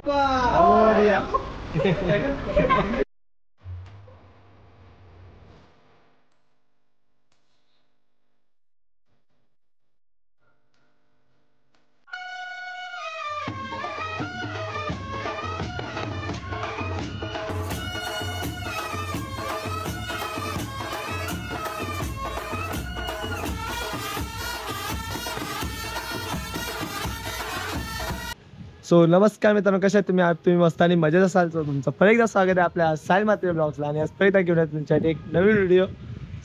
बाप्पा. So नमस्कार मित्रांनो, कशा तुम्ही तुम्ही मस्त आणि मजेत असाल. तुमचं परत एकदा स्वागत आहे आपल्या साहिल म्हात्रे ब्लॉग्सला. आणि आज परत एकदा घेऊन तुमच्यासाठी एक नवीन व्हिडिओ.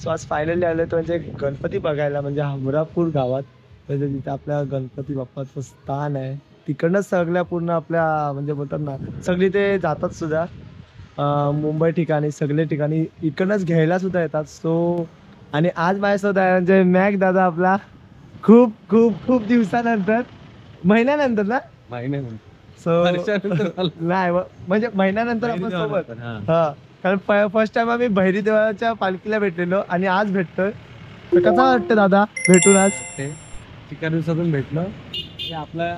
सो आज फायनली आलो तो म्हणजे गणपती बघायला, म्हणजे हमरापूर गावात. म्हणजे तिथे आपल्या गणपती बाप्पाचं स्थान आहे. तिकडनंच सगळ्या पूर्ण आपल्या म्हणजे बोलतात ना, सगळी ते जातात सुद्धा. मुंबई ठिकाणी सगळे ठिकाणी इकडनंच घ्यायला सुद्धा येतात. सो आणि आज माझ्यासोबत आहे म्हणजे मॅक दादा आपला. खूप खूप खूप दिवसानंतर, महिन्यानंतर ना, सो नाही म्हणजे महिन्यानंतर आपण सोबत. हा, कारण फर्स्ट टाइम आम्ही भैरी देवाच्या पालखीला भेटलेलो आणि आज भेटतोय. तर कसं वाटतं दादा भेटून आज? एका दिवसातून भेटलं. आपला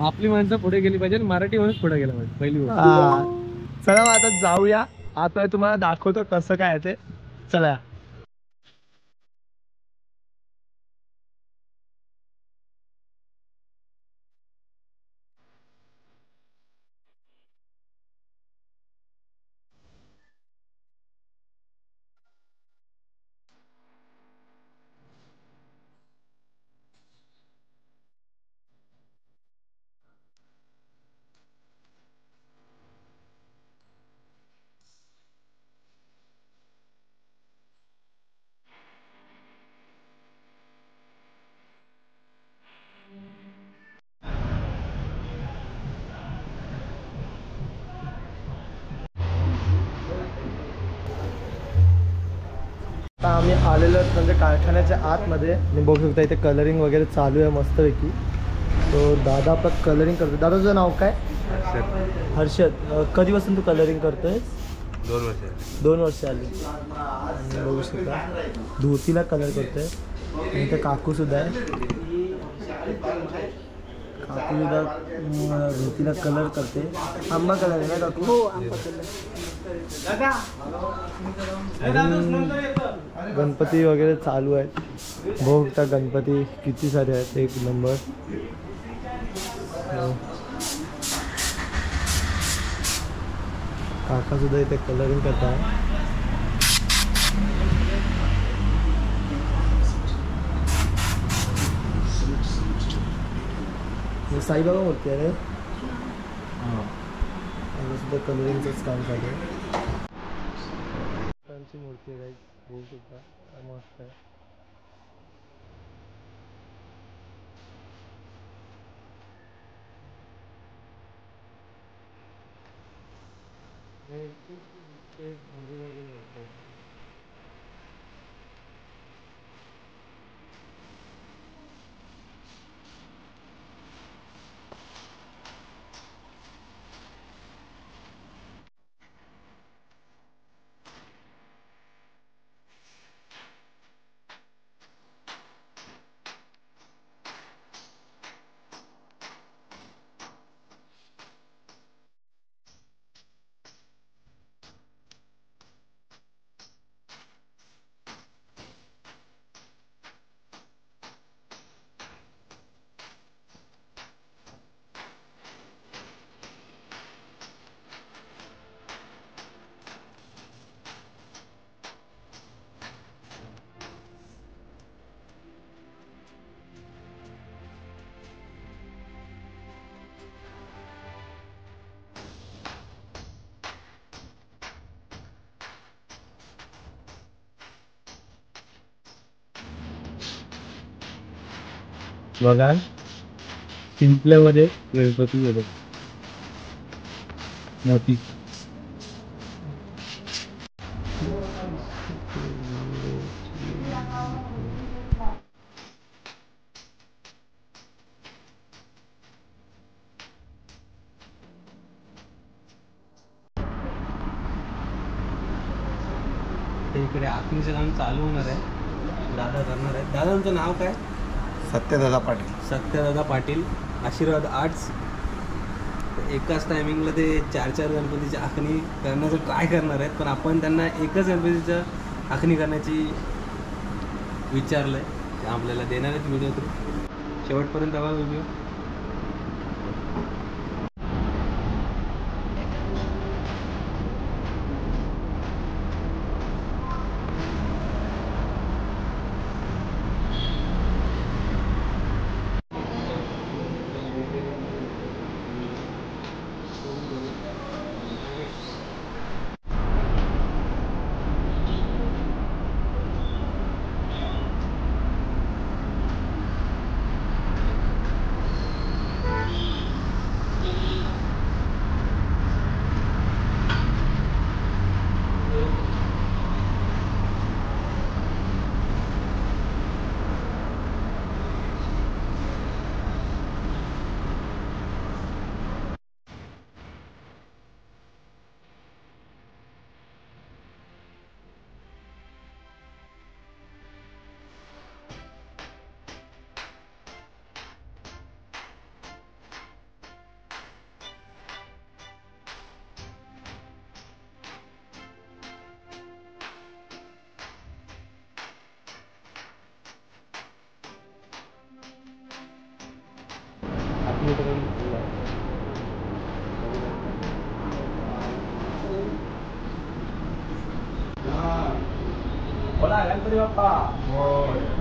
आपली माणसं पुढे गेली पाहिजे, मराठी माणूस पुढे गेला पाहिजे पहिली गोष्ट. चला आता जाऊया. आता तुम्हाला दाखवतो कसं काय ते. चला. आता आम्ही आलेलो म्हणजे कारखान्याच्या आतमध्ये. आणि बघू शकता इथे कलरिंग वगैरे चालू आहे मस्तपैकी. तो दादा आपला कलरिंग करतो. दादा तुझं नाव काय? हर्षद. कधीपासून तू कलरिंग करतोय? 2 वर्ष आली. आणि बघू शकता धोतीला कलर करतोय. आणि इथे काकू सुद्धा आहे. काकू सुद्धा धोतीला कलर करते. आंबा कलर आहे ना काकू? हो, आंबा कलर. गणपती वगैरे चालू आहेत. बघू शकता गणपती किती सारे आहेत, एक नंबर. काका सुद्धा इथे कलरिंग करत आहे. साईबाबा मूर्ती आहे रे. सुद्धा कलरिंगचंच काम चालू आहे. मूर्ती आहे, बघू शकता मस्त आहे. बघा शिंपल्यामध्ये गणपती गेलो मोठी. इकडे आखणीचं काम चालू होणार आहे. दादा करणार आहे. दादांचं नाव काय? सत्यदादा पाटील. सत्यदादा पाटील. आशीर्वाद आर्ट्स. एकाच टायमिंगला ते 4 गणपतीची आखणी करण्याचं ट्राय करणार आहेत, पण आपण त्यांना एकच गणपतीचं आखणी करण्याची विचारलंय, ते आपल्याला देणार आहेत व्हिडिओ थ्रू. शेवटपर्यंत बघा व्हिडिओ.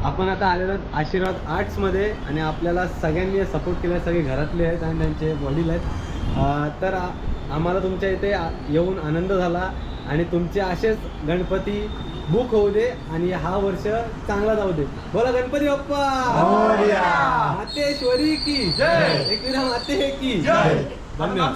आपण आता आलेलो आहोत आशीर्वाद आर्ट्स मध्ये, आणि आपल्याला सगळ्यांनी सपोर्ट केला, सगळे घरातले आहेत आणि त्यांचे वडील आहेत. तर आम्हाला तुमच्या इथे येऊन आनंद झाला, आणि तुमचे असेच गणपती बुक होऊ दे आणि हा वर्ष चांगला जाऊ दे. बोला गणपती बाप्पा मातेश्वरी की जय, एकविरा माते की जय. धन्यवाद.